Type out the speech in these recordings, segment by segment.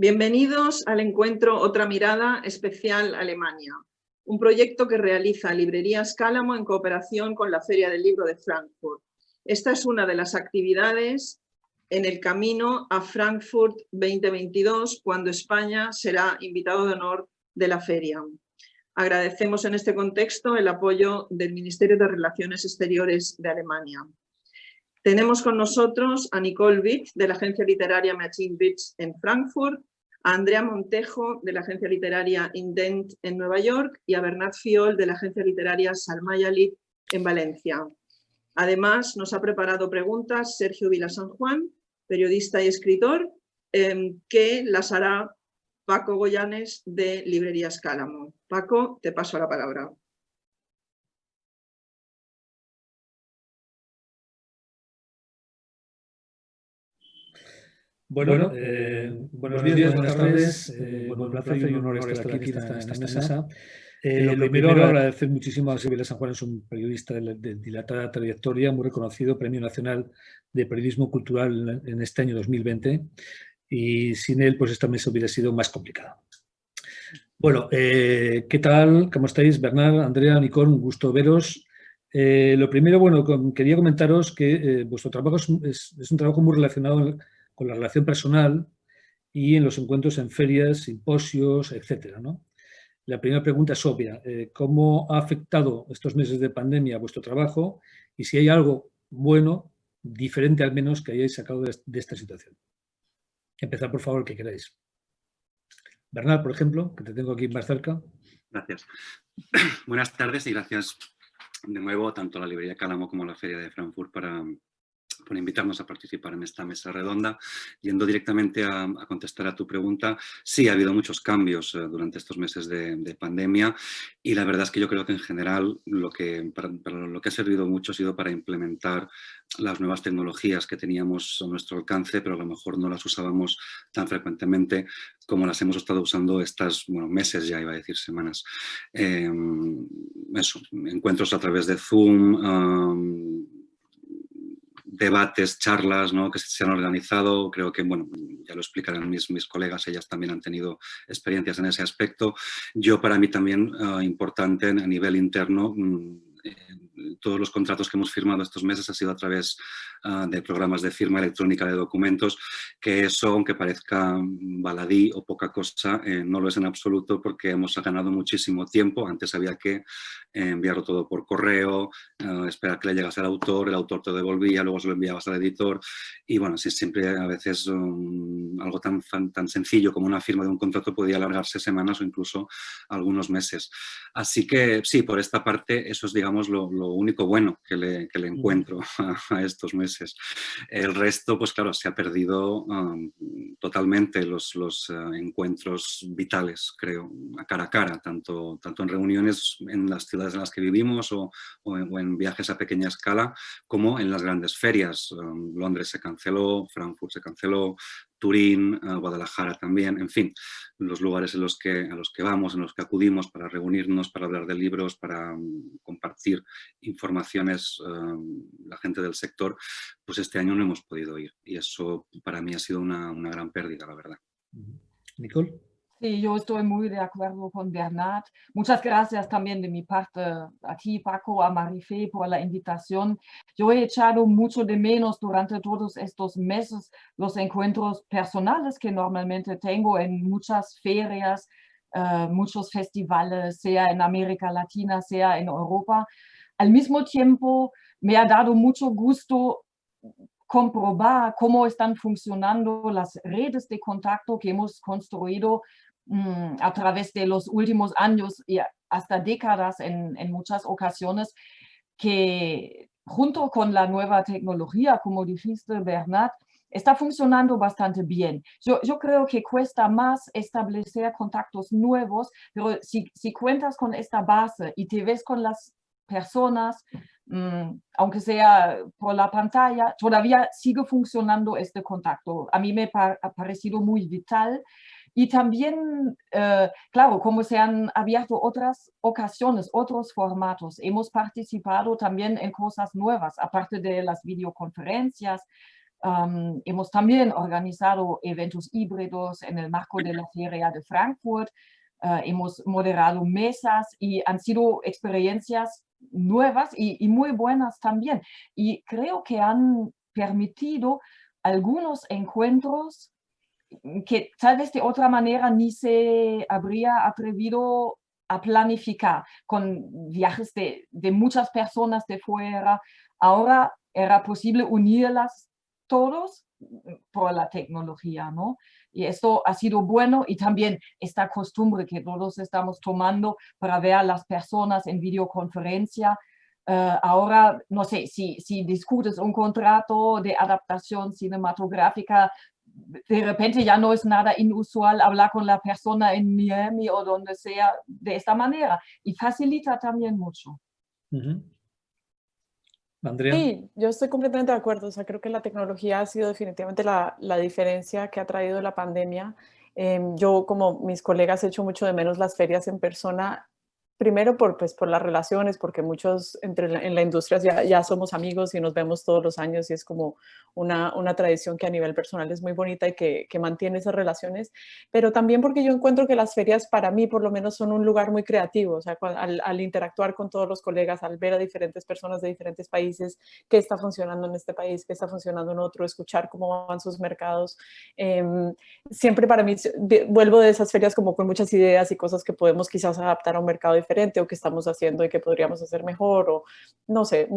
Bienvenidos al encuentro Otra Mirada Especial Alemania, un proyecto que realiza Librerías Cálamo en cooperación con la Feria del Libro de Frankfurt. Esta es una de las actividades en el camino a Frankfurt 2022, cuando España será invitado de honor de la feria. Agradecemos en este contexto el apoyo del Ministerio de Relaciones Exteriores de Alemania. Tenemos con nosotros a Nicole Witt, de la agencia literaria Machine Beats en Frankfurt, a Andrea Montejo, de la agencia literaria Indent en Nueva York, y a Bernat Fiol, de la agencia literaria Salmaya Lit en Valencia. Además, nos ha preparado preguntas Sergio Vila San Juan, periodista y escritor, que las hará Paco Goyanes, de Librerías Cálamo. Paco, te paso la palabra. Buenos días, buenas tardes. Un placer y un honor estar aquí en esta mesa. Lo primero, agradecer muchísimo a Silvia San Juan, es un periodista de dilatada trayectoria, muy reconocido, Premio Nacional de Periodismo Cultural en este año 2020, y sin él pues esta mesa hubiera sido más complicada. Bueno, ¿qué tal? ¿Cómo estáis? Bernard, Andrea, Nicole, un gusto veros. Lo primero, bueno, quería comentaros que vuestro trabajo es un trabajo muy relacionado con la relación personal y en los encuentros en ferias, simposios, etcétera, ¿no? La primera pregunta es obvia. ¿Cómo ha afectado estos meses de pandemia a vuestro trabajo? Y si hay algo bueno, diferente al menos, que hayáis sacado de esta situación. Empezar, por favor, el que queráis. Bernal, por ejemplo, que te tengo aquí más cerca. Gracias. Buenas tardes y gracias de nuevo tanto a la Librería Cálamo como a la Feria de Frankfurt por invitarnos a participar en esta mesa redonda. Yendo directamente a contestar a tu pregunta, sí, ha habido muchos cambios durante estos meses de pandemia, y la verdad es que yo creo que en general para lo que ha servido mucho ha sido para implementar las nuevas tecnologías que teníamos a nuestro alcance, pero a lo mejor no las usábamos tan frecuentemente como las hemos estado usando estos meses, ya iba a decir semanas. Encuentros a través de Zoom, debates, charlas, ¿no?, que se han organizado. Creo que, bueno, ya lo explicarán mis colegas, ellas también han tenido experiencias en ese aspecto. Para mí también importante a nivel interno, todos los contratos que hemos firmado estos meses ha sido a través de programas de firma electrónica de documentos, que eso, aunque parezca baladí o poca cosa, no lo es en absoluto, porque hemos ganado muchísimo tiempo. Antes había que enviarlo todo por correo, esperar que le llegase al autor, el autor te devolvía, luego se lo enviabas al editor, y bueno, siempre a veces algo tan sencillo como una firma de un contrato podía alargarse semanas o incluso algunos meses. Así que sí, por esta parte, eso es, digamos, lo único bueno que le encuentro a estos meses. El resto, pues claro, se ha perdido totalmente los encuentros vitales, creo, a cara, tanto en reuniones en las ciudades en las que vivimos o en viajes a pequeña escala, como en las grandes ferias. Londres se canceló, Frankfurt se canceló, Turín, Guadalajara también, en fin, los lugares a los que vamos, en los que acudimos para reunirnos, para hablar de libros, para compartir informaciones, la gente del sector, pues este año no hemos podido ir, y eso para mí ha sido una gran pérdida, la verdad. Nicole. Sí, yo estoy muy de acuerdo con Bernat. Muchas gracias también de mi parte a ti, Paco, a Marifé, por la invitación. Yo he echado mucho de menos durante todos estos meses los encuentros personales que normalmente tengo en muchas ferias, muchos festivales, sea en América Latina, sea en Europa. Al mismo tiempo, me ha dado mucho gusto comprobar cómo están funcionando las redes de contacto que hemos construido a través de los últimos años y hasta décadas en muchas ocasiones, que junto con la nueva tecnología, como dijiste, Bernat, está funcionando bastante bien. Yo creo que cuesta más establecer contactos nuevos, pero si cuentas con esta base y te ves con las personas, aunque sea por la pantalla, todavía sigue funcionando este contacto. A mí me ha parecido muy vital. Y también, claro, como se han abierto otras ocasiones, otros formatos, hemos participado también en cosas nuevas, aparte de las videoconferencias. Hemos también organizado eventos híbridos en el marco de la Feria de Frankfurt. Hemos moderado mesas y han sido experiencias nuevas y muy buenas también. Y creo que han permitido algunos encuentros que tal vez de otra manera ni se habría atrevido a planificar, con viajes de muchas personas de fuera. Ahora era posible unirlas todos por la tecnología, ¿no? Y esto ha sido bueno, y también esta costumbre que todos estamos tomando para ver a las personas en videoconferencia. Ahora, no sé, si discutes un contrato de adaptación cinematográfica, de repente ya no es nada inusual hablar con la persona en Miami o donde sea de esta manera, y facilita también mucho. Andrea. Sí, yo estoy completamente de acuerdo. O sea, creo que la tecnología ha sido definitivamente la diferencia que ha traído la pandemia. Yo, como mis colegas, he hecho mucho de menos las ferias en persona. Primero pues, por las relaciones, porque muchos en la industria ya somos amigos y nos vemos todos los años, y es como una tradición que a nivel personal es muy bonita y que mantiene esas relaciones. Pero también porque yo encuentro que las ferias, para mí por lo menos, son un lugar muy creativo. O sea, al interactuar con todos los colegas, al ver a diferentes personas de diferentes países, qué está funcionando en este país, qué está funcionando en otro, escuchar cómo van sus mercados. Siempre para mí vuelvo de esas ferias como con muchas ideas y cosas que podemos quizás adaptar a un mercado diferente, o que estamos haciendo y que podríamos hacer mejor, o no sé,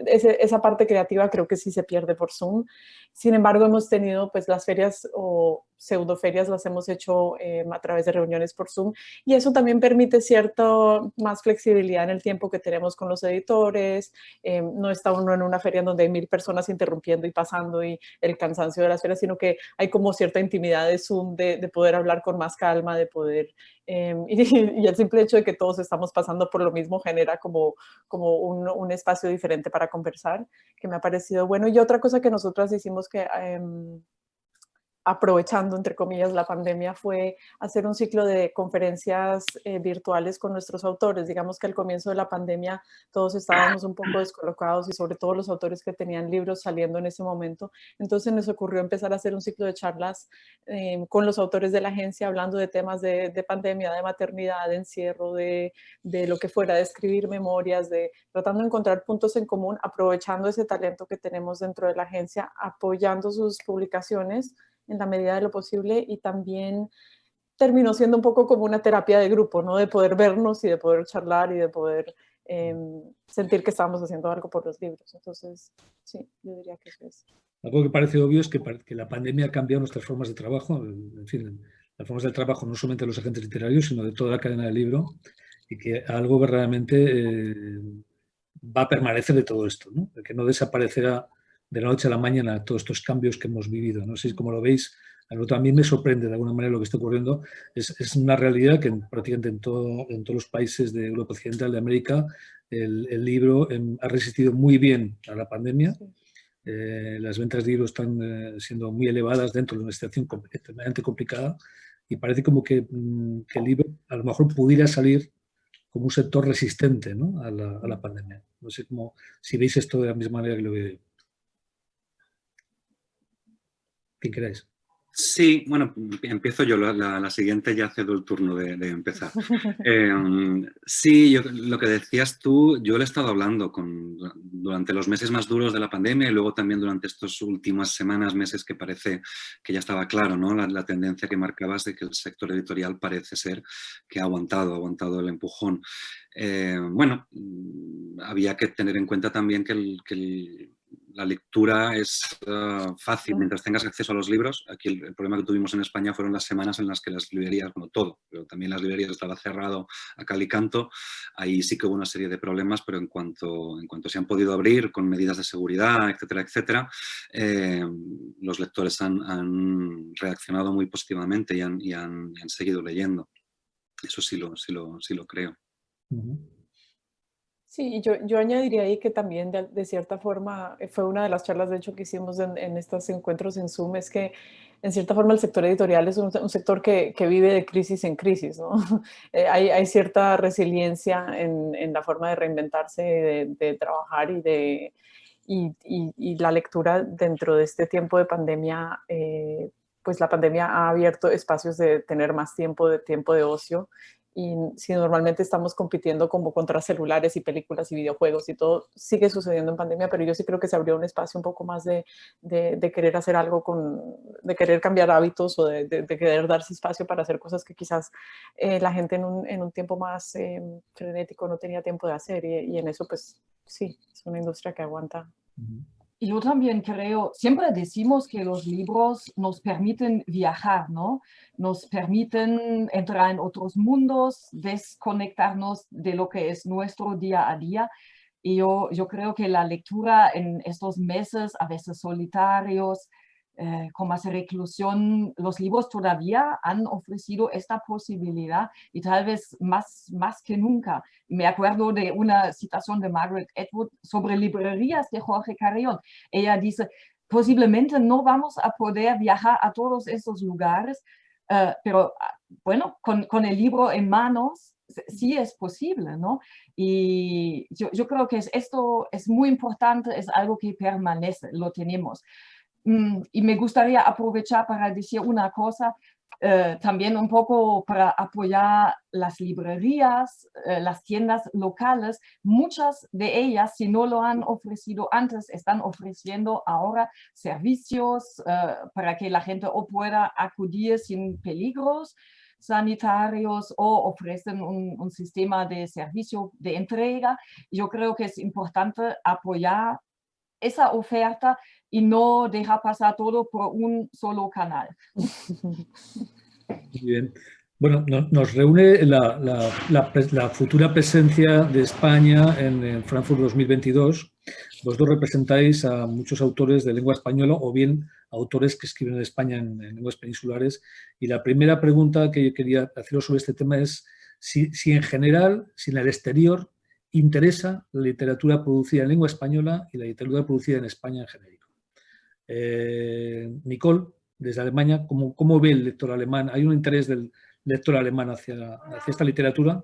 esa parte creativa creo que sí se pierde por Zoom. Sin embargo, hemos tenido pues las ferias o pseudoferias, las hemos hecho a través de reuniones por Zoom, y eso también permite cierta más flexibilidad en el tiempo que tenemos con los editores. No está uno en una feria en donde hay 1000 personas interrumpiendo y pasando y el cansancio de las ferias, sino que hay como cierta intimidad de Zoom, de poder hablar con más calma, de poder y el simple hecho de que todos estamos pasando por lo mismo genera como un espacio diferente para conversar, que me ha parecido bueno. Y otra cosa que nosotras hicimos que aprovechando, entre comillas, la pandemia, fue hacer un ciclo de conferencias virtuales con nuestros autores. Digamos que al comienzo de la pandemia todos estábamos un poco descolocados, y sobre todo los autores que tenían libros saliendo en ese momento. Entonces nos ocurrió empezar a hacer un ciclo de charlas con los autores de la agencia, hablando de temas de pandemia, de maternidad, de encierro, de lo que fuera, de escribir memorias, tratando de encontrar puntos en común, aprovechando ese talento que tenemos dentro de la agencia, apoyando sus publicaciones en la medida de lo posible, y también terminó siendo un poco como una terapia de grupo, ¿no? De poder vernos y de poder charlar y de poder sentir que estábamos haciendo algo por los libros. Entonces, sí, yo diría que eso es. Algo que parece obvio es que la pandemia ha cambiado nuestras formas de trabajo, en fin, las formas de trabajo no solamente de los agentes literarios, sino de toda la cadena del libro, y que algo verdaderamente va a permanecer de todo esto, ¿no? Que no desaparecerá de la noche a la mañana todos estos cambios que hemos vivido. No sé cómo lo veis. A mí también me sorprende de alguna manera lo que está ocurriendo. Es una realidad que prácticamente en todos los países de Europa Occidental, de América, el libro ha resistido muy bien a la pandemia. Las ventas de libros están siendo muy elevadas dentro de una situación extremadamente complicada, y parece como que el libro a lo mejor pudiera salir como un sector resistente, ¿no? a la pandemia. No sé si veis esto de la misma manera que lo veo. ¿Qué queréis? Sí, bueno, empiezo yo, la siguiente ya cedo el turno de empezar. Sí, lo que decías tú, yo le he estado hablando durante los meses más duros de la pandemia, y luego también durante estas últimas semanas, meses, que parece que ya estaba claro, ¿no? La tendencia que marcabas de que el sector editorial parece ser que ha aguantado el empujón. Bueno, había que tener en cuenta también que la lectura es fácil mientras tengas acceso a los libros. Aquí el problema que tuvimos en España fueron las semanas en las que las librerías, bueno, todo, pero también las librerías estaba cerrado a cal y canto. Ahí sí que hubo una serie de problemas, pero en cuanto se han podido abrir con medidas de seguridad, etcétera, etcétera, los lectores han reaccionado muy positivamente y han seguido leyendo. Eso sí lo creo. Sí, yo añadiría ahí que también de cierta forma fue una de las charlas de hecho que hicimos en estos encuentros en Zoom, es que en cierta forma el sector editorial es un sector que vive de crisis en crisis, ¿no? Hay cierta resiliencia en la forma de reinventarse, de trabajar y la lectura dentro de este tiempo de pandemia, pues la pandemia ha abierto espacios de tener más tiempo de ocio. Y si normalmente estamos compitiendo como contra celulares y películas y videojuegos y todo sigue sucediendo en pandemia, pero yo sí creo que se abrió un espacio un poco más de querer hacer algo, de querer cambiar hábitos o de querer darse espacio para hacer cosas que quizás la gente en un tiempo más frenético no tenía tiempo de hacer, y en eso pues sí, es una industria que aguanta. Yo también creo, siempre decimos que los libros nos permiten viajar, ¿no? Nos permiten entrar en otros mundos, desconectarnos de lo que es nuestro día a día. Y yo creo que la lectura en estos meses, a veces solitarios, con más reclusión, los libros todavía han ofrecido esta posibilidad y tal vez más que nunca. Me acuerdo de una citación de Margaret Atwood sobre librerías de Jorge Carrión. Ella dice, posiblemente no vamos a poder viajar a todos esos lugares, pero bueno, con el libro en manos sí es posible, ¿no? Y yo creo que esto es muy importante, es algo que permanece, lo tenemos. Y me gustaría aprovechar para decir una cosa, también un poco para apoyar las librerías, las tiendas locales. Muchas de ellas, si no lo han ofrecido antes, están ofreciendo ahora servicios para que la gente o pueda acudir sin peligros sanitarios o ofrecen un sistema de servicio de entrega. Yo creo que es importante apoyar esa oferta y no dejar pasar todo por un solo canal. Muy bien. Bueno, nos reúne la futura presencia de España en Frankfurt 2022. Vosotros representáis a muchos autores de lengua española o bien autores que escriben en España en lenguas peninsulares. Y la primera pregunta que yo quería haceros sobre este tema es si en general, si en el exterior, interesa la literatura producida en lengua española y la literatura producida en España en genérico. Nicole, desde Alemania, ¿cómo ve el lector alemán? ¿Hay un interés del lector alemán hacia esta literatura?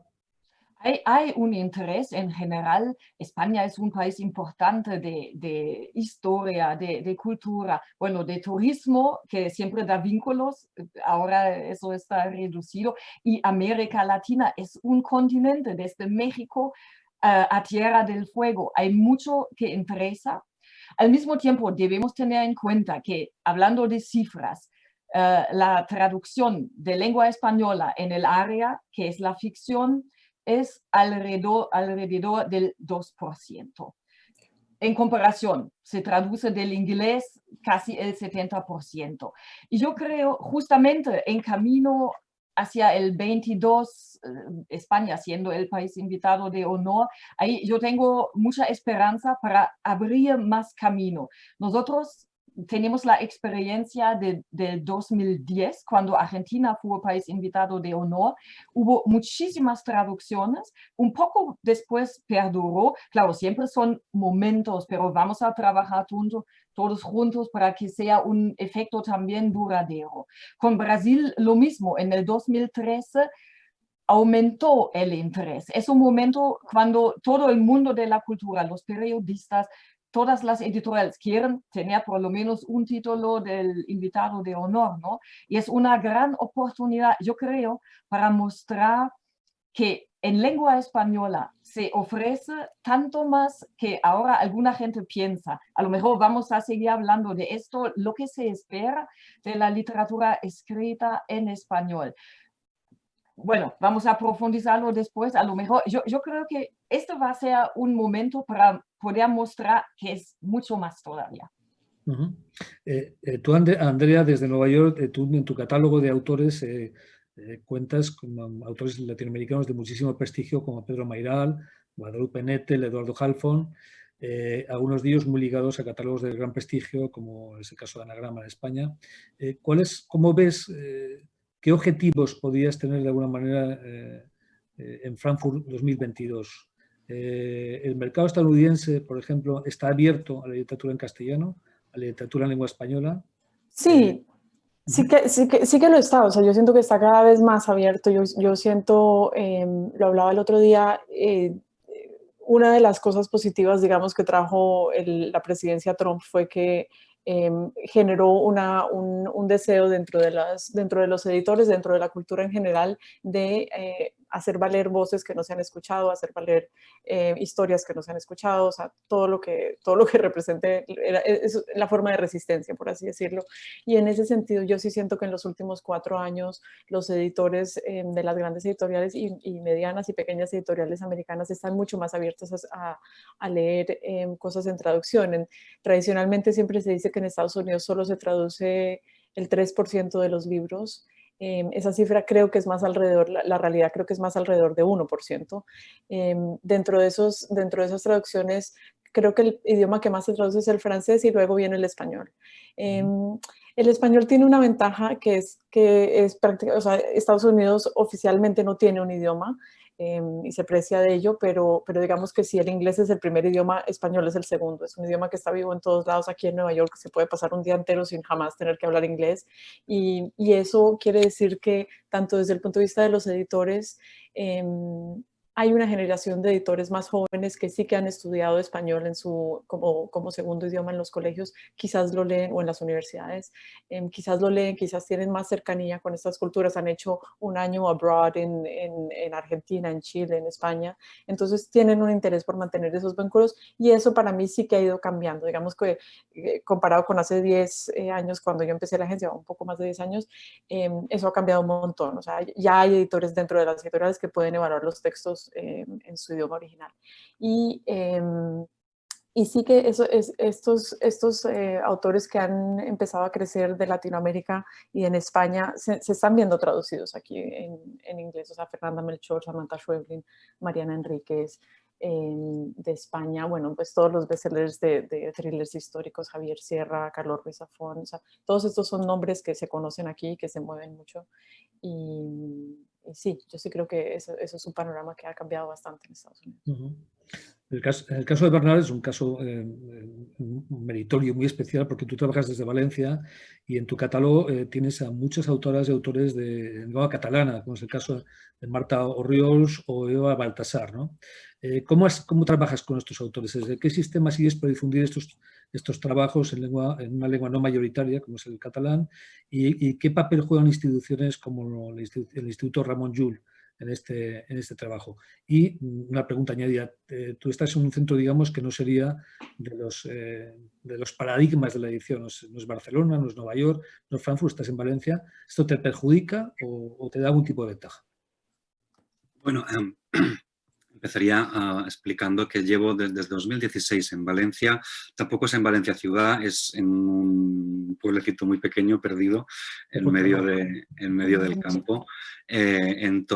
Hay un interés en general. España es un país importante de historia, de cultura, bueno, de turismo, que siempre da vínculos. Ahora eso está reducido. Y América Latina es un continente, desde México a Tierra del Fuego. Hay mucho que interesa. Al mismo tiempo, debemos tener en cuenta que, hablando de cifras, la traducción de lengua española en el área, que es la ficción, es alrededor del 2%. En comparación, se traduce del inglés casi el 70%. Y yo creo, justamente en camino hacia el 22, España siendo el país invitado de honor, ahí yo tengo mucha esperanza para abrir más camino. Nosotros tenemos la experiencia del 2010, cuando Argentina fue país invitado de honor. Hubo muchísimas traducciones, un poco después perduró. Claro, siempre son momentos, pero vamos a trabajar todos juntos para que sea un efecto también duradero. Con Brasil lo mismo, en el 2013 aumentó el interés. Es un momento cuando todo el mundo de la cultura, los periodistas, todas las editoriales quieren tener por lo menos un título del invitado de honor, ¿no? Y es una gran oportunidad, yo creo, para mostrar que en lengua española se ofrece tanto más que ahora alguna gente piensa. A lo mejor vamos a seguir hablando de esto, lo que se espera de la literatura escrita en español. Bueno, vamos a profundizarlo después. A lo mejor yo creo que esto va a ser un momento para poder mostrar que es mucho más todavía. Tú, Andrea, desde Nueva York, tú en tu catálogo de autores cuentas con autores latinoamericanos de muchísimo prestigio como Pedro Mairal, Guadalupe Nettel, Eduardo Halfon, algunos de ellos muy ligados a catálogos de gran prestigio, como es el caso de Anagrama en España. ¿Cómo ves, qué objetivos podrías tener de alguna manera en Frankfurt 2022? ¿El mercado estadounidense, por ejemplo, está abierto a la literatura en castellano, a la literatura en lengua española? Sí. Sí que lo está, o sea, yo siento que está cada vez más abierto. Yo siento, lo hablaba el otro día, una de las cosas positivas, digamos, que trajo la presidencia Trump fue que generó un deseo dentro de los editores, dentro de la cultura en general, de hacer valer voces que no se han escuchado, hacer valer historias que no se han escuchado, o sea, todo lo que represente es la forma de resistencia, por así decirlo. Y en ese sentido, yo sí siento que en los últimos 4 años los editores de las grandes editoriales y medianas y pequeñas editoriales americanas están mucho más abiertos a leer cosas en traducción. Tradicionalmente siempre se dice que en Estados Unidos solo se traduce el 3% de los libros. Esa cifra creo que es más alrededor, la realidad creo que es más alrededor de 1%. Dentro de esas traducciones, creo que el idioma que más se traduce es el francés y luego viene el español. El español tiene una ventaja que es práctica, o sea, Estados Unidos oficialmente no tiene un idioma, y se precia de ello, pero digamos que si el inglés es el primer idioma, español es el segundo. Es un idioma que está vivo en todos lados. Aquí en Nueva York se puede pasar un día entero sin jamás tener que hablar inglés. Y eso quiere decir que tanto desde el punto de vista de los editores, hay una generación de editores más jóvenes que sí que han estudiado español como segundo idioma en los colegios, quizás lo leen, o en las universidades, quizás lo leen, quizás tienen más cercanía con estas culturas, han hecho un año abroad en Argentina, en Chile, en España, entonces tienen un interés por mantener esos vínculos, y eso para mí sí que ha ido cambiando. Digamos que comparado con hace 10 años cuando yo empecé la agencia, un poco más de 10 años, eso ha cambiado un montón. O sea, ya hay editores dentro de las editoriales que pueden evaluar los textos en su idioma original. Y sí que estos autores que han empezado a crecer de Latinoamérica y en España se están viendo traducidos aquí en inglés. O sea, Fernanda Melchor, Samantha Schweblin, Mariana Enríquez, de España, bueno, pues todos los bestsellers de thrillers históricos, Javier Sierra, Carlos Ruiz Zafón, o sea, todos estos son nombres que se conocen aquí, que se mueven mucho. Y sí, yo sí creo que eso es un panorama que ha cambiado bastante en Estados Unidos. El caso de Bernat es un caso meritorio, muy especial, porque tú trabajas desde Valencia y en tu catálogo tienes a muchas autoras y autores de lengua catalana, como es el caso de Marta Orriols o Eva Baltasar, ¿no? ¿Cómo trabajas con estos autores? ¿Desde qué sistema sigues para difundir estos trabajos en una lengua no mayoritaria, como es el catalán? ¿Y qué papel juegan instituciones como el Instituto Ramon Llull en este trabajo? Y una pregunta añadida, tú estás en un centro, digamos, que no sería de los paradigmas de la edición, no es Barcelona, no es Nueva York, no es Frankfurt, estás en Valencia. ¿Esto te perjudica o te da algún tipo de ventaja? Bueno, empezaría explicando que llevo desde 2016 en Valencia. Tampoco es en Valencia ciudad, es en un pueblecito muy pequeño, perdido, en medio del campo. Yo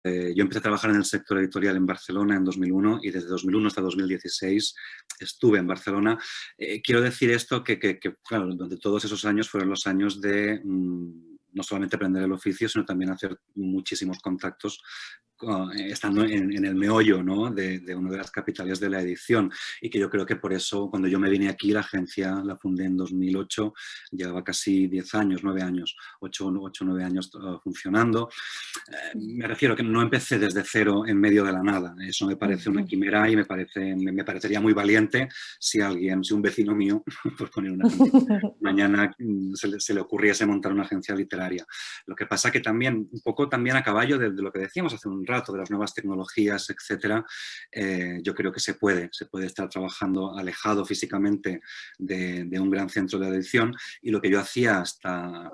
empecé a trabajar en el sector editorial en Barcelona en 2001 y desde 2001 hasta 2016 estuve en Barcelona. Quiero decir esto que claro, durante todos esos años fueron los años de no solamente aprender el oficio, sino también hacer muchísimos contactos estando en el meollo, ¿no?, de una de las capitales de la edición, y que yo creo que por eso cuando yo me vine aquí, la agencia la fundé en 2008, llevaba casi 10 años, 9 años, 8 o 9 años funcionando. Me refiero que no empecé desde cero en medio de la nada. Eso me parece una quimera y me parecería muy valiente si un vecino mío, por poner una ejemplo, mañana se le ocurriese montar una agencia literaria. Lo que pasa que también, un poco también a caballo de lo que decíamos hace un rato, de las nuevas tecnologías, etcétera, yo creo que se puede estar trabajando alejado físicamente de un gran centro de edición, y lo que yo hacía hasta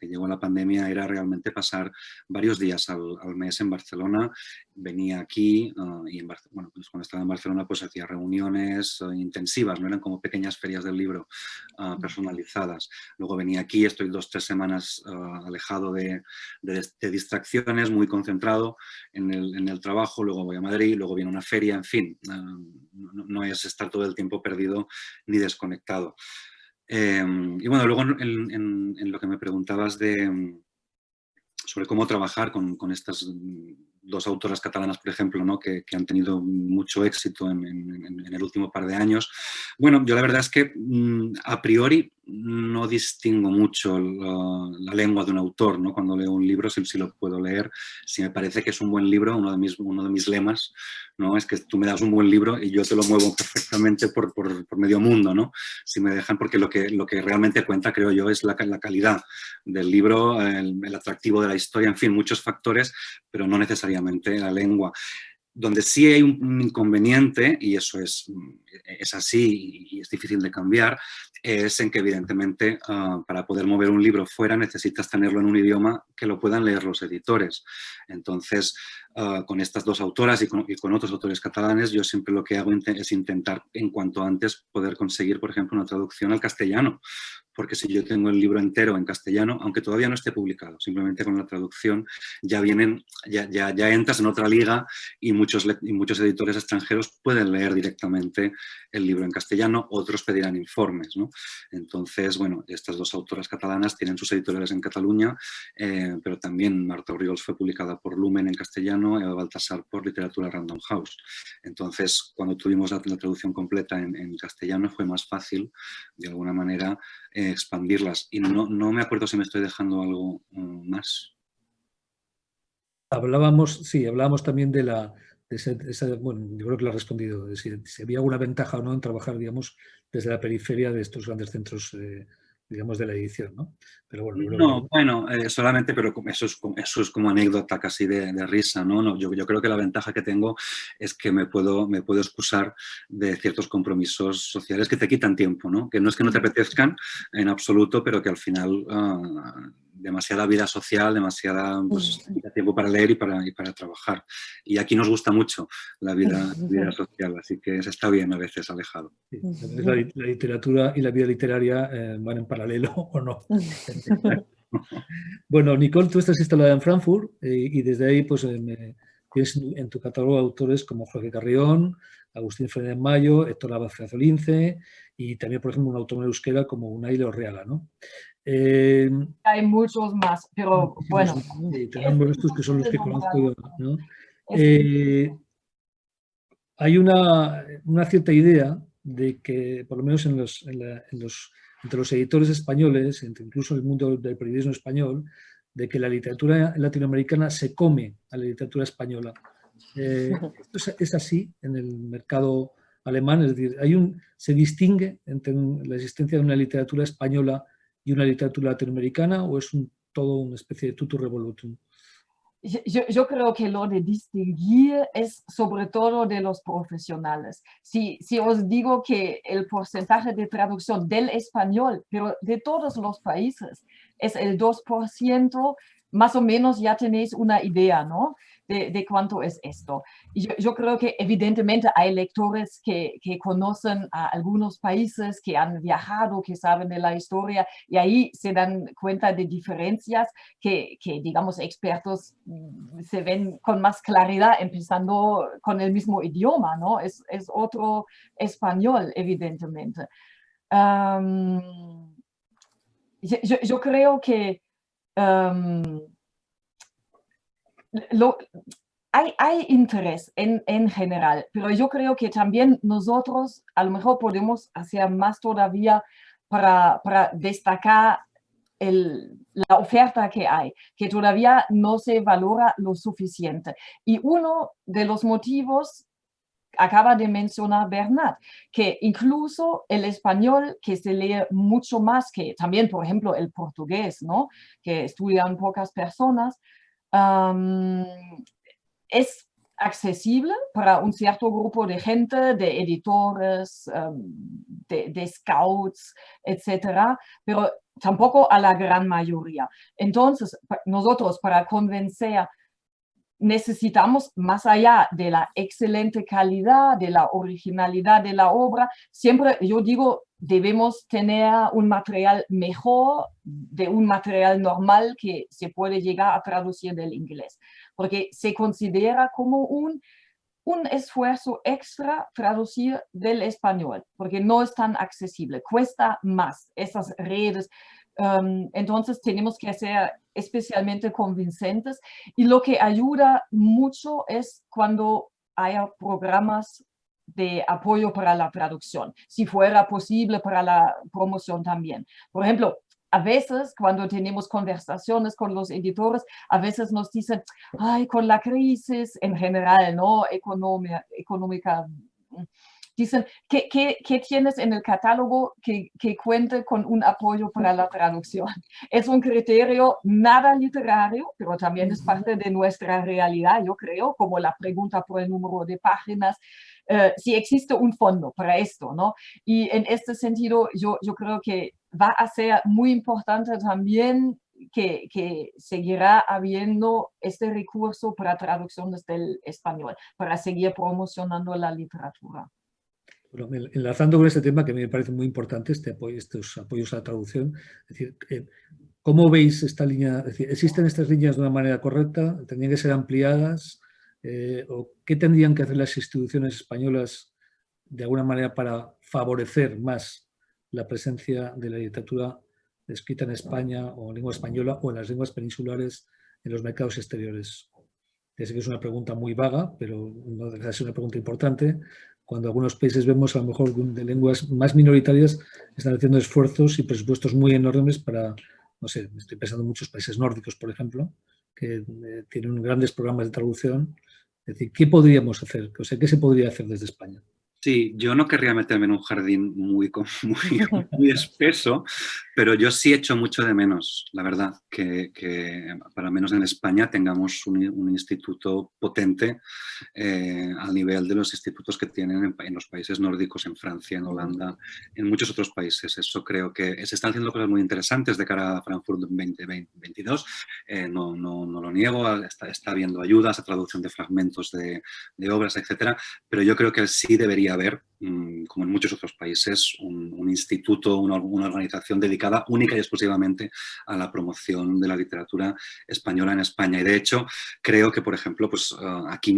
que llegó la pandemia era realmente pasar varios días al mes en Barcelona. Venía aquí y pues cuando estaba en Barcelona pues hacía reuniones intensivas, no eran como pequeñas ferias del libro personalizadas. Luego venía aquí, estoy 2 o 3 semanas alejado de distracciones, muy concentrado en el trabajo, luego voy a Madrid, luego viene una feria, en fin, no es estar todo el tiempo perdido ni desconectado. Y bueno, luego en lo que me preguntabas sobre cómo trabajar con estas 2 autoras catalanas, por ejemplo, ¿no?, que han tenido mucho éxito en el último par de años. Bueno, yo la verdad es que a priori no distingo mucho la lengua de un autor, ¿no? Cuando leo un libro, si lo puedo leer, si me parece que es un buen libro, uno de mis lemas, ¿no? Es que tú me das un buen libro y yo te lo muevo perfectamente por medio mundo, ¿no? Si me dejan, porque lo que realmente cuenta, creo yo, es la calidad del libro, el atractivo de la historia, en fin, muchos factores, pero no necesariamente la lengua. Donde sí hay un inconveniente, y eso es así y es difícil de cambiar, es en que evidentemente para poder mover un libro fuera necesitas tenerlo en un idioma que lo puedan leer los editores. Entonces, con estas dos autoras y con otros autores catalanes, yo siempre lo que hago es intentar en cuanto antes poder conseguir, por ejemplo, una traducción al castellano. Porque si yo tengo el libro entero en castellano, aunque todavía no esté publicado, simplemente con la traducción ya entras en otra liga y muchos editores extranjeros pueden leer directamente el libro en castellano, otros pedirán informes, ¿no? Entonces, bueno, estas dos autoras catalanas tienen sus editoriales en Cataluña, pero también Marta Orriols fue publicada por Lumen en castellano, Eva Baltasar por Literatura Random House. Entonces, cuando tuvimos la traducción completa en castellano, fue más fácil, de alguna manera, expandirlas. Y no me acuerdo si me estoy dejando algo más. Hablábamos también de esa, bueno, yo creo que lo he respondido, de si había alguna ventaja o no en trabajar, digamos, desde la periferia de estos grandes centros, digamos, de la edición, ¿no? Pero bueno, no, bueno, solamente, pero eso es como anécdota casi de risa, ¿no? Yo creo que la ventaja que tengo es que me puedo excusar de ciertos compromisos sociales que te quitan tiempo, ¿no? Que no es que no te apetezcan en absoluto, pero que al final demasiada vida social, demasiada tiempo para leer y para trabajar. Y aquí nos gusta mucho la vida social, así que está bien a veces alejado. Sí, la literatura y la vida literaria van en paralelo o no. Bueno, Nicole, tú estás instalada en Frankfurt y desde ahí pues tienes en tu catálogo autores como Jorge Carrión, Agustín Fernández Mayo, Héctor Abad Lince y también, por ejemplo, un autor en euskera como Unai Orreaga, ¿no? Hay muchos más, pero bueno. Tenemos estos que son los que conozco yo, ¿no? Hay una cierta idea de que, por lo menos entre los editores españoles, incluso en el mundo del periodismo español, de que la literatura latinoamericana se come a la literatura española. ¿Esto es así en el mercado alemán? Es decir, ¿se distingue entre la existencia de una literatura española y una literatura latinoamericana o es todo una especie de tutu revolutum? Yo creo que lo de distinguir es sobre todo de los profesionales. Si os digo que el porcentaje de traducción del español, pero de todos los países, es el 2%, más o menos ya tenéis una idea, ¿no? De cuánto es esto. Y yo creo que evidentemente hay lectores que conocen a algunos países, que han viajado, que saben de la historia, y ahí se dan cuenta de diferencias que digamos, expertos se ven con más claridad, empezando con el mismo idioma, ¿no? Es otro español, evidentemente. Yo creo que hay interés en general, pero yo creo que también nosotros a lo mejor podemos hacer más todavía para destacar la oferta que hay, que todavía no se valora lo suficiente. Y uno de los motivos acaba de mencionar Bernat, que incluso el español, que se lee mucho más que también, por ejemplo, el portugués, ¿no? Que estudian pocas personas, es accesible para un cierto grupo de gente, de editores, de scouts, etcétera, pero tampoco a la gran mayoría. Entonces, nosotros para convencer necesitamos, más allá de la excelente calidad, de la originalidad de la obra, siempre yo digo, debemos tener un material mejor de un material normal que se puede llegar a traducir del inglés, porque se considera como un esfuerzo extra traducir del español, porque no es tan accesible, cuesta más esas redes. Entonces tenemos que ser especialmente convincentes y lo que ayuda mucho es cuando haya programas de apoyo para la traducción, si fuera posible para la promoción también. Por ejemplo, a veces cuando tenemos conversaciones con los editores, a veces nos dicen, ay, con la crisis en general, ¿no? Económica, dicen, ¿qué tienes en el catálogo que cuente con un apoyo para la traducción? Es un criterio nada literario, pero también es parte de nuestra realidad, yo creo, como la pregunta por el número de páginas, si existe un fondo para esto, ¿no? Y en este sentido, yo creo que va a ser muy importante también que seguirá habiendo este recurso para traducciones del español, para seguir promocionando la literatura. Bueno, enlazando con este tema que me parece muy importante, estos apoyos a la traducción, es decir, ¿cómo veis esta línea? Es decir, ¿existen estas líneas de una manera correcta? ¿Tendrían que ser ampliadas? ¿O qué tendrían que hacer las instituciones españolas de alguna manera para favorecer más la presencia de la literatura escrita en España o en lengua española o en las lenguas peninsulares en los mercados exteriores? Ya sé que es una pregunta muy vaga, pero no deja de ser una pregunta importante. Cuando algunos países vemos a lo mejor de lenguas más minoritarias están haciendo esfuerzos y presupuestos muy enormes para, no sé, estoy pensando en muchos países nórdicos, por ejemplo, que tienen grandes programas de traducción. Es decir, ¿qué podríamos hacer? O sea, ¿qué se podría hacer desde España? Sí, yo no querría meterme en un jardín muy espeso, pero yo sí echo mucho de menos, la verdad, que para menos en España tengamos un instituto potente al nivel de los institutos que tienen en los países nórdicos, en Francia, en Holanda, en muchos otros países. Eso creo que se están haciendo cosas muy interesantes de cara a Frankfurt 2022. No lo niego, está habiendo ayudas a traducción de fragmentos de obras, etcétera, pero yo creo que sí debería haber, como en muchos otros países, un instituto, una organización dedicada única y exclusivamente a la promoción de la literatura española en España. Y de hecho, creo que, por ejemplo, pues, aquí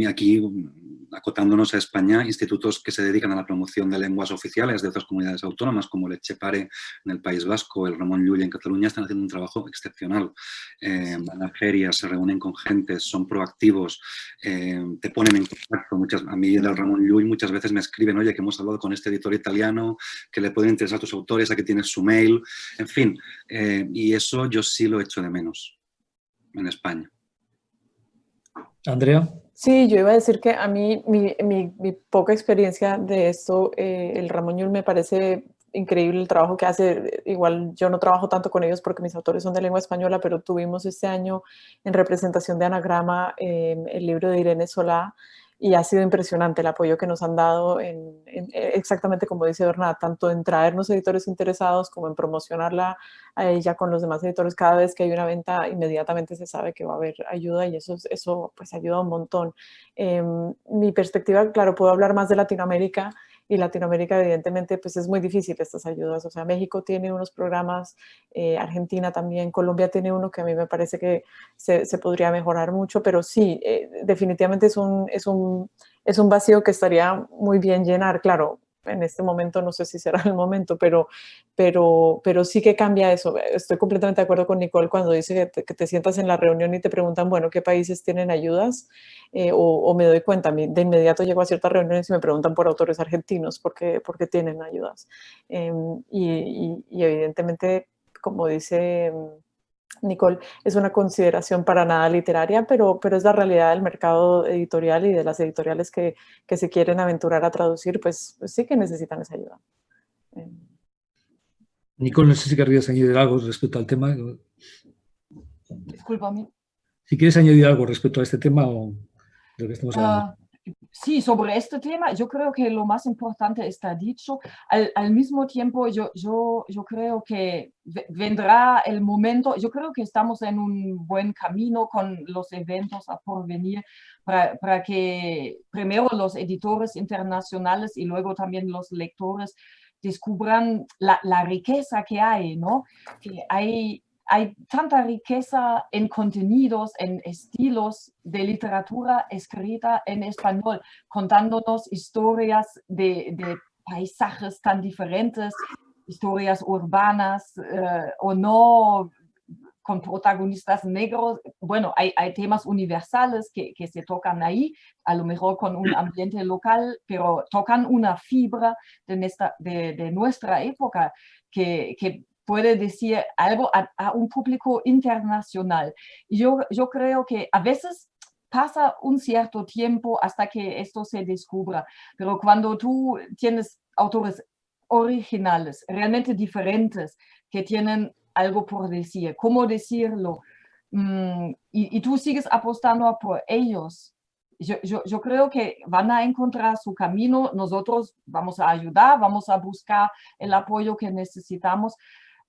acotándonos a España, institutos que se dedican a la promoción de lenguas oficiales de otras comunidades autónomas, como el Etxepare en el País Vasco, el Ramon Llull en Cataluña, están haciendo un trabajo excepcional. Van a ferias, se reúnen con gente, son proactivos, te ponen en contacto. A mí del Ramon Llull muchas veces me escriben, oye, que hemos hablado con este editor italiano, que le pueden interesar tus autores, aquí tienes su mail, en fin. Y eso yo sí lo echo de menos en España. Andrea. Sí, yo iba a decir que a mí mi poca experiencia de esto, el Ramon Llull me parece increíble el trabajo que hace. Igual yo no trabajo tanto con ellos porque mis autores son de lengua española, pero tuvimos este año en representación de Anagrama el libro de Irene Solá, y ha sido impresionante el apoyo que nos han dado exactamente como dice Bernat, tanto en traernos editores interesados como en promocionarla a ella con los demás editores. Cada vez que hay una venta, inmediatamente se sabe que va a haber ayuda, y eso pues ayuda un montón. Mi perspectiva, claro, puedo hablar más de Latinoamérica, y Latinoamérica evidentemente pues es muy difícil estas ayudas. O sea, México tiene unos programas, Argentina también, Colombia tiene uno que a mí me parece que se podría mejorar mucho, pero sí, definitivamente es un vacío que estaría muy bien llenar. Claro, en este momento no sé si será el momento, pero sí que cambia eso. Estoy completamente de acuerdo con Nicole cuando dice que te sientas en la reunión y te preguntan, bueno, ¿qué países tienen ayudas? O me doy cuenta, de inmediato llego a ciertas reuniones y me preguntan por autores argentinos porque tienen ayudas. Y evidentemente, como dice Nicole, es una consideración para nada literaria, pero es la realidad del mercado editorial y de las editoriales que se quieren aventurar a traducir, pues sí que necesitan esa ayuda. Nicole, no sé si querrías añadir algo respecto al tema. Discúlpame. Si quieres añadir algo respecto a este tema o de lo que estamos hablando. Sí, sobre este tema yo creo que lo más importante está dicho. Al mismo tiempo yo creo que vendrá el momento, yo creo que estamos en un buen camino con los eventos a porvenir para que primero los editores internacionales y luego también los lectores descubran la riqueza que hay, ¿no? Que hay tanta riqueza en contenidos, en estilos de literatura escrita en español, contándonos historias de paisajes tan diferentes, historias urbanas o no, con protagonistas negros. Bueno, hay temas universales que se tocan ahí, a lo mejor con un ambiente local, pero tocan una fibra de nuestra época que puede decir algo a un público internacional. Yo creo que a veces pasa un cierto tiempo hasta que esto se descubra, pero cuando tú tienes autores originales, realmente diferentes, que tienen algo por decir, cómo decirlo, y tú sigues apostando por ellos, yo creo que van a encontrar su camino. Nosotros vamos a ayudar, vamos a buscar el apoyo que necesitamos,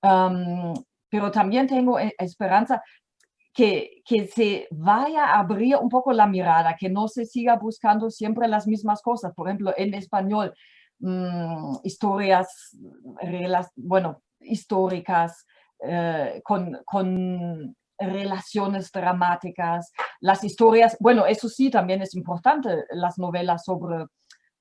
pero también tengo esperanza que se vaya a abrir un poco la mirada, que no se siga buscando siempre las mismas cosas. Por ejemplo, en español, historias, bueno, históricas, con relaciones dramáticas, las historias, bueno, eso sí también es importante, las novelas sobre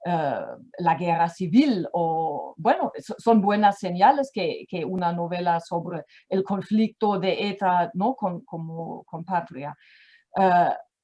la guerra civil, o bueno, son buenas señales que una novela sobre el conflicto de ETA, ¿no? con Patria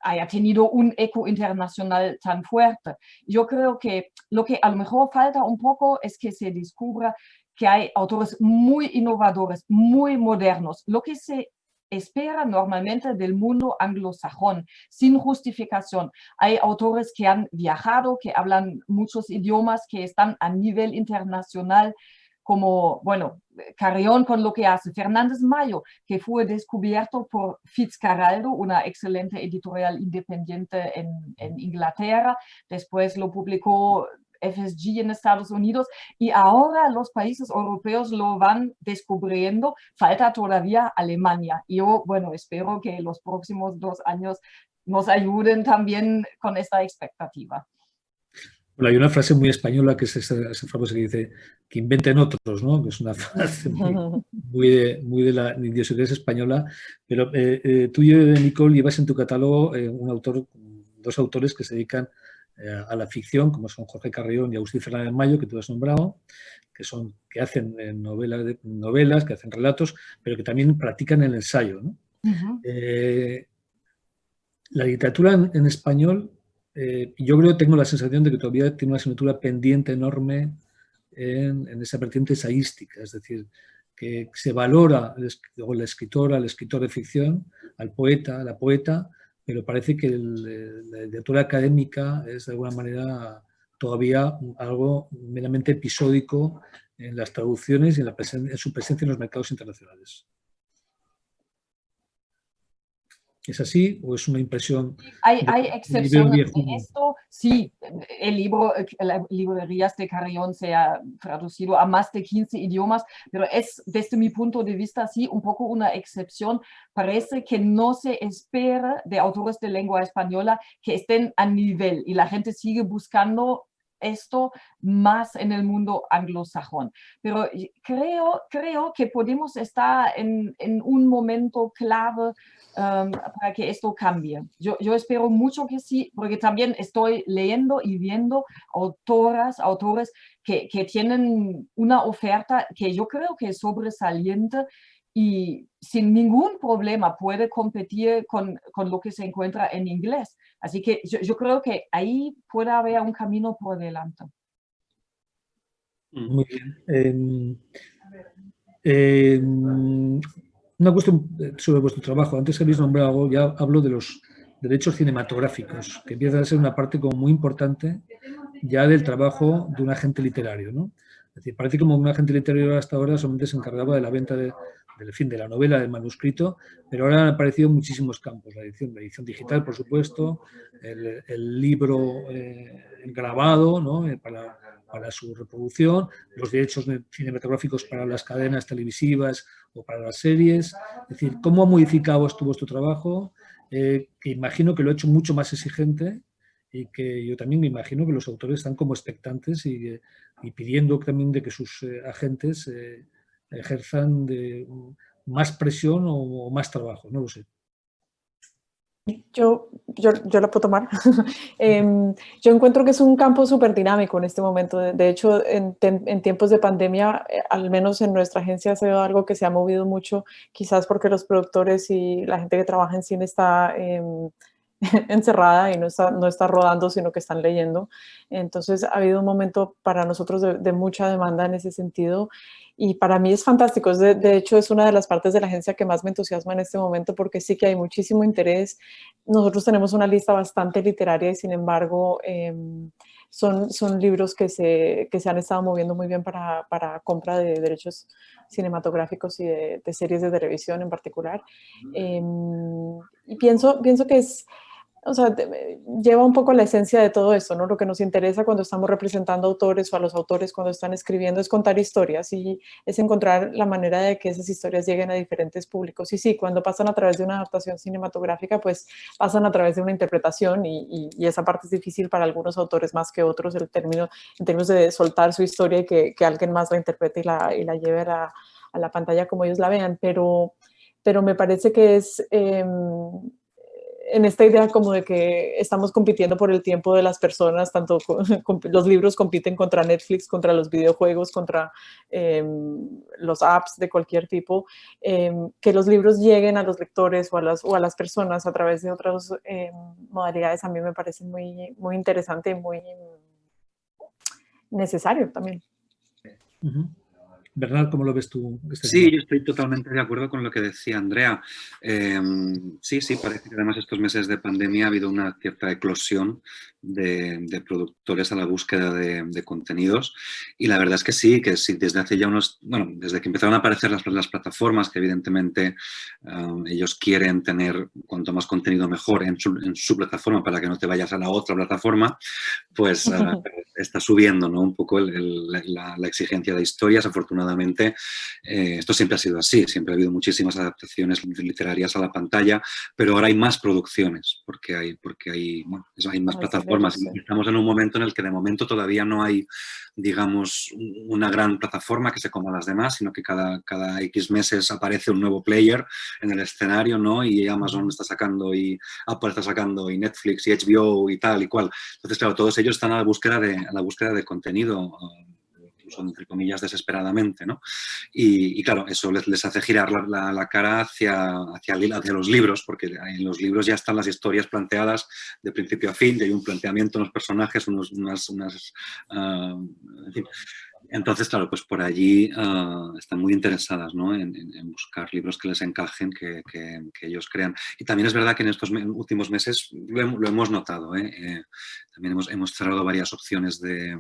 haya tenido un eco internacional tan fuerte. Yo creo que lo que a lo mejor falta un poco es que se descubra que hay autores muy innovadores, muy modernos, lo que se espera normalmente del mundo anglosajón, sin justificación. Hay autores que han viajado, que hablan muchos idiomas, que están a nivel internacional, como, bueno, Carrión con lo que hace, Fernández Mayo, que fue descubierto por Fitzcarraldo, una excelente editorial independiente en Inglaterra, después lo publicó FSG en Estados Unidos, y ahora los países europeos lo van descubriendo. Falta todavía Alemania. Yo, bueno, espero que los próximos 2 años nos ayuden también con esta expectativa. Bueno, hay una frase muy española que es esa famosa que dice que inventen otros, ¿no? Que es una frase muy de la idiosincrasia española. Pero tú, Nicole, llevas en tu catálogo dos autores que se dedican a la ficción, como son Jorge Carrión y Agustín Fernández Mayo, que tú has nombrado, que hacen novelas, que hacen relatos, pero que también practican el ensayo, ¿no? La literatura en español, yo creo, tengo la sensación de que todavía tiene una asignatura pendiente enorme en esa vertiente ensayística, es decir, que se valora la escritora, el escritor de ficción, al poeta, a la poeta, pero parece que la literatura académica es de alguna manera todavía algo meramente episódico en las traducciones y en su presencia en los mercados internacionales. ¿Es así o es una impresión? Hay excepciones de esto. Sí, las librerías de Carrión se ha traducido a más de 15 idiomas, pero es, desde mi punto de vista, sí, un poco una excepción. Parece que no se espera de autores de lengua española que estén a nivel, y la gente sigue buscando esto más en el mundo anglosajón. Pero creo que podemos estar en un momento clave para que esto cambie. Yo espero mucho que sí, porque también estoy leyendo y viendo autores que tienen una oferta que yo creo que es sobresaliente y sin ningún problema puede competir con lo que se encuentra en inglés. Así que yo creo que ahí puede haber un camino por delante. Muy bien. Una cuestión sobre vuestro trabajo. Antes habéis nombrado, ya hablo de los derechos cinematográficos, que empiezan a ser una parte como muy importante ya del trabajo de un agente literario, ¿no? Es decir, parece como un agente literario hasta ahora solamente se encargaba de la venta de la novela, del manuscrito, pero ahora han aparecido muchísimos campos. La edición digital, por supuesto, el libro grabado, ¿no? para su reproducción, los derechos cinematográficos para las cadenas televisivas o para las series. Es decir, ¿cómo ha modificado esto vuestro trabajo? Que imagino que lo ha hecho mucho más exigente y que yo también me imagino que los autores están como expectantes y pidiendo también de que sus agentes ejerzan de más presión o más trabajo, no lo sé. Yo la puedo tomar. Yo encuentro que es un campo súper dinámico en este momento. De hecho, en tiempos de pandemia, al menos en nuestra agencia ha sido algo que se ha movido mucho, quizás porque los productores y la gente que trabaja en cine está encerrada y no está rodando, sino que están leyendo. Entonces ha habido un momento para nosotros de mucha demanda en ese sentido. Y para mí es fantástico. De hecho, es una de las partes de la agencia que más me entusiasma en este momento porque sí que hay muchísimo interés. Nosotros tenemos una lista bastante literaria y sin embargo son libros que se han estado moviendo muy bien para compra de derechos cinematográficos y de series de televisión en particular. Y pienso que es... O sea, lleva un poco la esencia de todo eso, ¿no? Lo que nos interesa cuando estamos representando autores o a los autores cuando están escribiendo es contar historias y es encontrar la manera de que esas historias lleguen a diferentes públicos. Y sí, cuando pasan a través de una adaptación cinematográfica, pues pasan a través de una interpretación y esa parte es difícil para algunos autores más que otros, en términos de soltar su historia y que alguien más la interprete y la lleve a la pantalla como ellos la vean, pero me parece que es... en esta idea como de que estamos compitiendo por el tiempo de las personas, tanto los libros compiten contra Netflix, contra los videojuegos, contra los apps de cualquier tipo, que los libros lleguen a los lectores o a las personas a través de otras modalidades, a mí me parece muy, muy interesante y muy necesario también. Bernard, ¿cómo lo ves tú? Sí, yo estoy totalmente de acuerdo con lo que decía Andrea. Sí, parece que además estos meses de pandemia ha habido una cierta eclosión de productores a la búsqueda de contenidos y la verdad es que sí, desde hace ya desde que empezaron a aparecer las plataformas, que evidentemente ellos quieren tener cuanto más contenido mejor en su plataforma para que no te vayas a la otra plataforma, pues está subiendo, ¿no? Un poco la exigencia de historias. Afortunadamente, esto siempre ha sido así, siempre ha habido muchísimas adaptaciones literarias a la pantalla, pero ahora hay más producciones porque hay más plataformas. Y estamos en un momento en el que de momento todavía no hay, digamos, una gran plataforma que se coma a las demás, sino que cada X meses aparece un nuevo player en el escenario, ¿no? Y Amazon está sacando y Apple está sacando y Netflix y HBO y tal y cual. Entonces, claro, todos ellos están a la búsqueda de contenido, incluso entre comillas desesperadamente, ¿no? Y claro, eso les hace girar la cara hacia los libros, porque en los libros ya están las historias planteadas de principio a fin, y hay un planteamiento, unos personajes, en fin. Entonces, claro, pues por allí están muy interesadas, ¿no? en buscar libros que les encajen, que ellos crean. Y también es verdad que en estos últimos meses lo hemos notado, ¿eh? También hemos cerrado varias opciones de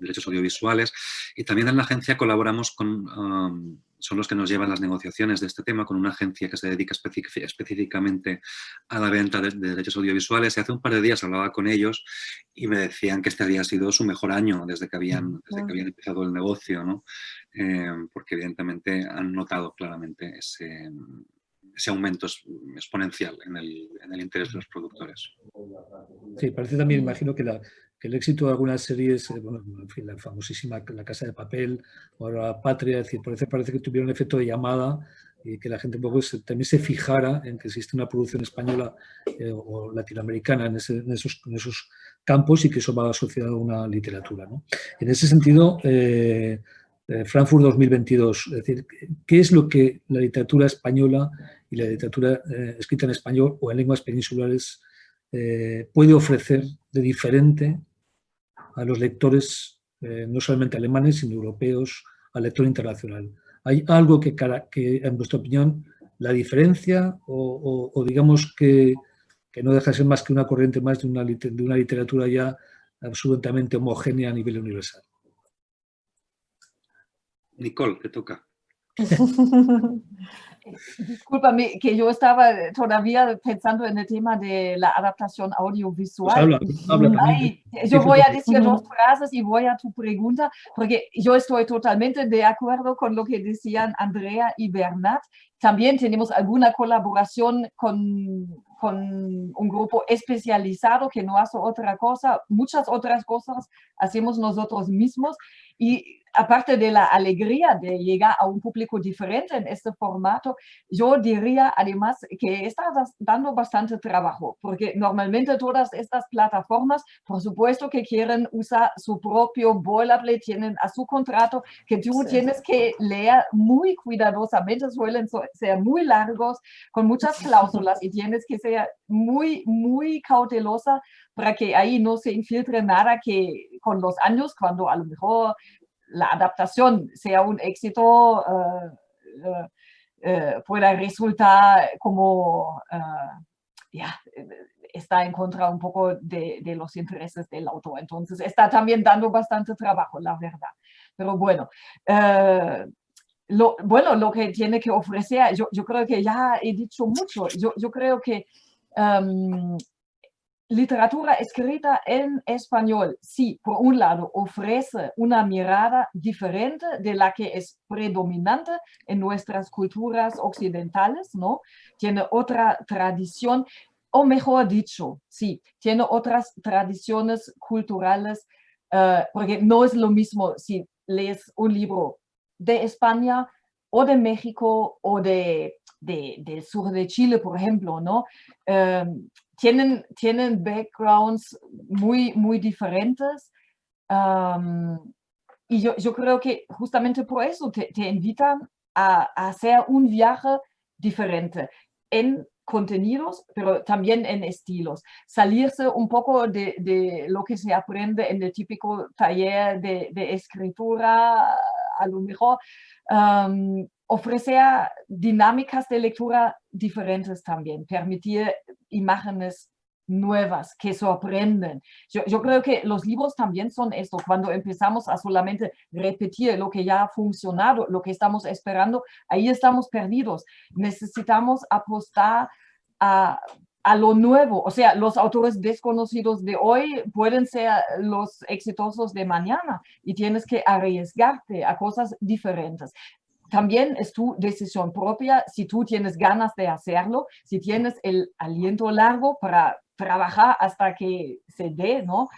derechos audiovisuales y también en la agencia colaboramos con... son los que nos llevan las negociaciones de este tema con una agencia que se dedica específicamente a la venta de derechos audiovisuales. Y hace un par de días hablaba con ellos y me decían que este había sido su mejor año desde que habían empezado el negocio, ¿no? Porque evidentemente han notado claramente ese aumento exponencial en el interés de los productores. Sí, parece también, imagino que el éxito de algunas series, en fin, la famosísima La Casa de Papel o ahora Patria, es decir, parece que tuvieron un efecto de llamada y que la gente un poco también se fijara en que existe una producción española o latinoamericana en esos campos y que eso va asociado a una literatura, ¿no? En ese sentido, Frankfurt 2022, es decir, ¿qué es lo que la literatura española y la literatura escrita en español o en lenguas peninsulares puede ofrecer de diferente a los lectores, no solamente alemanes, sino europeos, al lector internacional? ¿Hay algo que en vuestra opinión, la diferencia o digamos que no deja de ser más que una corriente más de una literatura ya absolutamente homogénea a nivel universal? Nicole, te toca. Discúlpame, que yo estaba todavía pensando en el tema de la adaptación audiovisual. Pues habla Ay, yo voy a decir dos frases y voy a tu pregunta, porque yo estoy totalmente de acuerdo con lo que decían Andrea y Bernard. También tenemos alguna colaboración con un grupo especializado que no hace otra cosa, muchas otras cosas hacemos nosotros mismos. Y aparte de la alegría de llegar a un público diferente en este formato, yo diría además que está dando bastante trabajo, porque normalmente todas estas plataformas, por supuesto que quieren usar su propio boilerplate, tienen a su contrato que tú tienes que leer muy cuidadosamente, suelen ser muy largos, con muchas cláusulas y tienes que ser muy, muy cautelosa para que ahí no se infiltre nada que con los años, cuando a lo mejor la adaptación sea un éxito, pueda resultar como está en contra un poco de los intereses del autor. Entonces está también dando bastante trabajo, la verdad. Pero bueno, lo que tiene que ofrecer, yo creo que ya he dicho mucho. Yo creo que literatura escrita en español, sí, por un lado, ofrece una mirada diferente de la que es predominante en nuestras culturas occidentales, ¿no? Tiene otra tradición, o mejor dicho, sí, tiene otras tradiciones culturales, porque no es lo mismo si lees un libro de España o de México o del sur de Chile, por ejemplo, ¿no? Tienen backgrounds muy, muy diferentes. Y yo creo que justamente por eso te invitan a hacer un viaje diferente en contenidos, pero también en estilos. Salirse un poco de lo que se aprende en el típico taller de escritura, a lo mejor. Ofrecer dinámicas de lectura diferentes también, permitir imágenes nuevas que sorprenden. Yo creo que los libros también son esto, cuando empezamos a solamente repetir lo que ya ha funcionado, lo que estamos esperando, ahí estamos perdidos. Necesitamos apostar a lo nuevo, o sea, los autores desconocidos de hoy pueden ser los exitosos de mañana y tienes que arriesgarte a cosas diferentes. También es tu decisión propia si tú tienes ganas de hacerlo, si tienes el aliento largo para trabajar hasta que se dé, ¿no?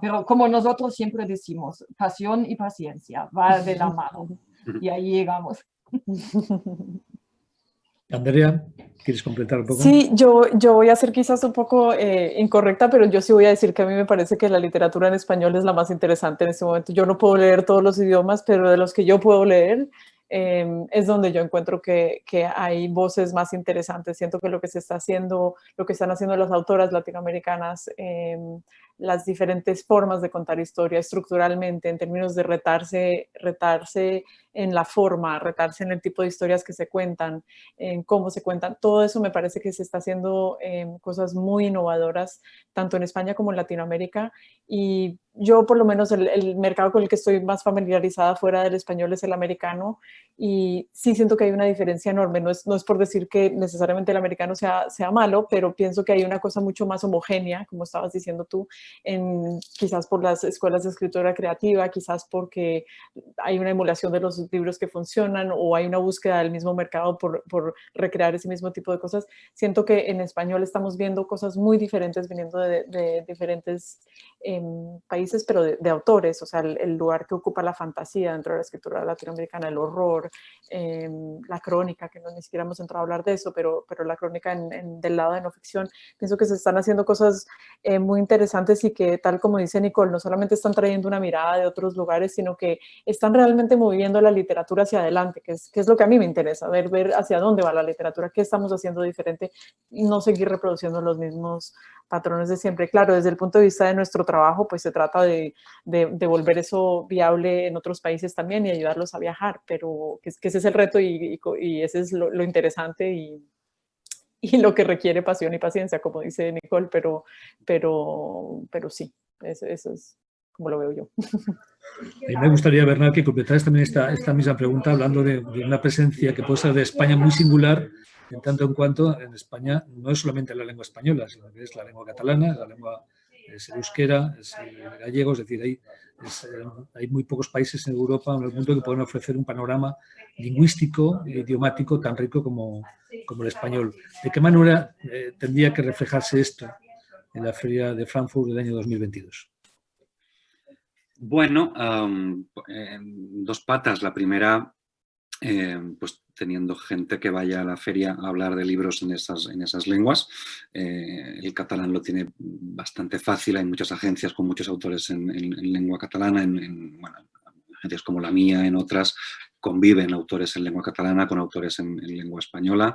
Pero como nosotros siempre decimos, pasión y paciencia va de la mano y ahí llegamos. Andrea, ¿quieres completar un poco? Sí, yo voy a ser quizás un poco incorrecta, pero yo sí voy a decir que a mí me parece que la literatura en español es la más interesante en este momento. Yo no puedo leer todos los idiomas, pero de los que yo puedo leer, es donde yo encuentro que hay voces más interesantes. Siento que lo que se está haciendo, lo que están haciendo las autoras latinoamericanas, las diferentes formas de contar historia estructuralmente, en términos de retarse en la forma, retarse en el tipo de historias que se cuentan, en cómo se cuentan. Todo eso me parece que se está haciendo cosas muy innovadoras, tanto en España como en Latinoamérica. Y yo, por lo menos, el mercado con el que estoy más familiarizada fuera del español es el americano. Y sí siento que hay una diferencia enorme. No es por decir que necesariamente el americano sea malo, pero pienso que hay una cosa mucho más homogénea, como estabas diciendo tú, quizás por las escuelas de escritura creativa, quizás porque hay una emulación de los libros que funcionan o hay una búsqueda del mismo mercado por recrear ese mismo tipo de cosas. Siento que en español estamos viendo cosas muy diferentes viniendo de diferentes países, pero de autores, o sea, el lugar que ocupa la fantasía dentro de la escritura latinoamericana, el horror, la crónica, que no ni siquiera hemos entrado a hablar de eso, pero la crónica del lado de no ficción. Pienso que se están haciendo cosas muy interesantes y que, tal como dice Nicole, no solamente están trayendo una mirada de otros lugares, sino que están realmente moviendo la literatura hacia adelante, que es lo que a mí me interesa, ver hacia dónde va la literatura, qué estamos haciendo diferente y no seguir reproduciendo los mismos patrones de siempre. Claro, desde el punto de vista de nuestro trabajo, pues se trata de volver eso viable en otros países también y ayudarlos a viajar, pero que ese es el reto y ese es lo interesante y lo que requiere pasión y paciencia, como dice Nicole, pero sí, eso es como lo veo yo. A mí me gustaría, Bernat, que completaras también esta misma pregunta hablando de una presencia que puede ser de España muy singular, en tanto en cuanto en España no es solamente la lengua española, sino que es la lengua catalana, la lengua es el euskera, es el gallego, es decir, hay muy pocos países en Europa o en el mundo que pueden ofrecer un panorama lingüístico e idiomático tan rico como el español. ¿De qué manera tendría que reflejarse esto en la Feria de Frankfurt del año 2022? Bueno, dos patas. La primera, pues teniendo gente que vaya a la feria a hablar de libros en esas lenguas. El catalán lo tiene bastante fácil, hay muchas agencias con muchos autores en lengua catalana, bueno, agencias como la mía, en otras conviven autores en lengua catalana con autores en lengua española.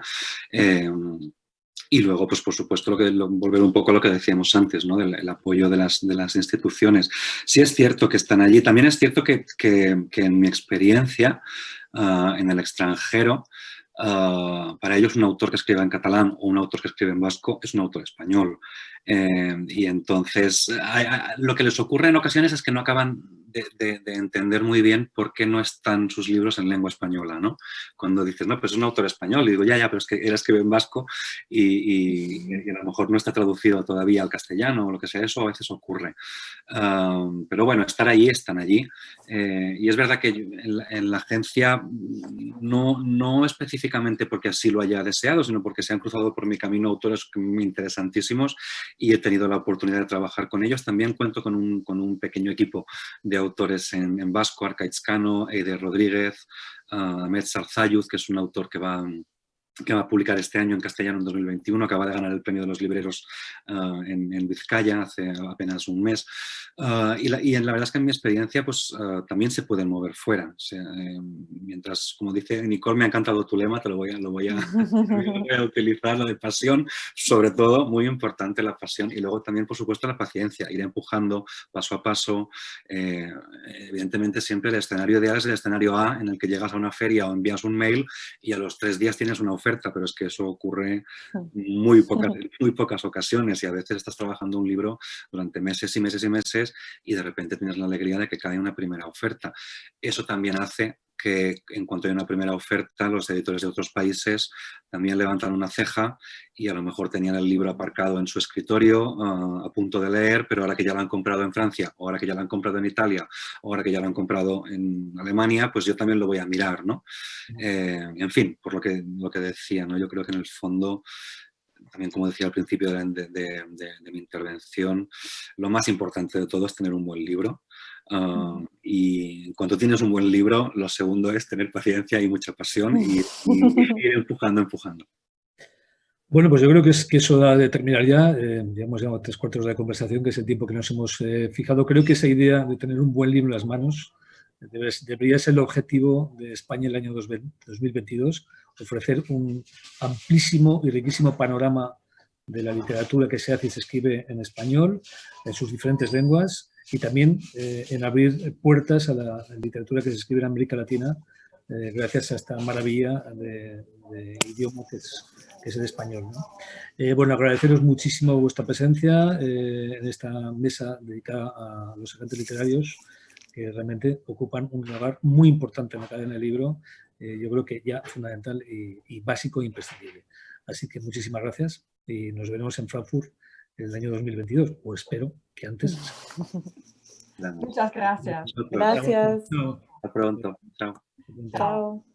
Y luego, pues por supuesto, volver un poco a lo que decíamos antes, ¿no? El apoyo de las instituciones. Sí es cierto que están allí. También es cierto que en mi experiencia en el extranjero, para ellos un autor que escriba en catalán o un autor que escribe en vasco es un autor español. Y entonces lo que les ocurre en ocasiones es que no acaban de entender muy bien por qué no están sus libros en lengua española, ¿no? Cuando dices, no, pues es un autor español, y digo, ya, pero es que él escribe en vasco y a lo mejor no está traducido todavía al castellano o lo que sea, eso a veces ocurre. Pero bueno, estar allí, están allí. Y es verdad que en la agencia, no específicamente porque así lo haya deseado, sino porque se han cruzado por mi camino autores interesantísimos y he tenido la oportunidad de trabajar con ellos. También cuento con un pequeño equipo de autores en vasco, Arcaizcano, Eider Rodríguez, Ahmed Sarzayuz, que es un autor que va a publicar este año en castellano en 2021, acaba de ganar el premio de los libreros en Vizcaya hace apenas un mes. Y la verdad es que en mi experiencia pues también se pueden mover fuera. O sea, mientras, como dice Nicole, me ha encantado tu lema, te lo voy a utilizar, lo de pasión, sobre todo, muy importante la pasión, y luego también, por supuesto, la paciencia, ir empujando paso a paso. Evidentemente siempre el escenario ideal es el escenario A, en el que llegas a una feria o envías un mail y a los 3 días tienes una oferta, pero es que eso ocurre muy pocas ocasiones, y a veces estás trabajando un libro durante meses y meses y meses y de repente tienes la alegría de que cae una primera oferta. Eso también hace que en cuanto hay una primera oferta, los editores de otros países también levantan una ceja y a lo mejor tenían el libro aparcado en su escritorio a punto de leer, pero ahora que ya lo han comprado en Francia, o ahora que ya lo han comprado en Italia, o ahora que ya lo han comprado en Alemania, pues yo también lo voy a mirar, ¿no? En fin, por lo que decía, ¿no? Yo creo que en el fondo, también como decía al principio de mi intervención, lo más importante de todo es tener un buen libro. Y cuando tienes un buen libro, lo segundo es tener paciencia y mucha pasión y ir empujando. Bueno, pues yo creo que eso da de terminar ya. Ya hemos llegado a 3/4 de la conversación, que es el tiempo que nos hemos fijado. Creo que esa idea de tener un buen libro en las manos debería ser el objetivo de España en el año 2022, ofrecer un amplísimo y riquísimo panorama de la literatura que se hace y se escribe en español, en sus diferentes lenguas, y también en abrir puertas a la literatura que se escribe en América Latina, gracias a esta maravilla de idioma que es el español, ¿no? Bueno, agradeceros muchísimo vuestra presencia en esta mesa dedicada a los agentes literarios, que realmente ocupan un lugar muy importante en la cadena del libro, yo creo que ya fundamental y básico e imprescindible. Así que muchísimas gracias y nos veremos en Frankfurt en el año 2022, o espero que antes. Muchas gracias. Gracias. Hasta pronto. Chao. Chao.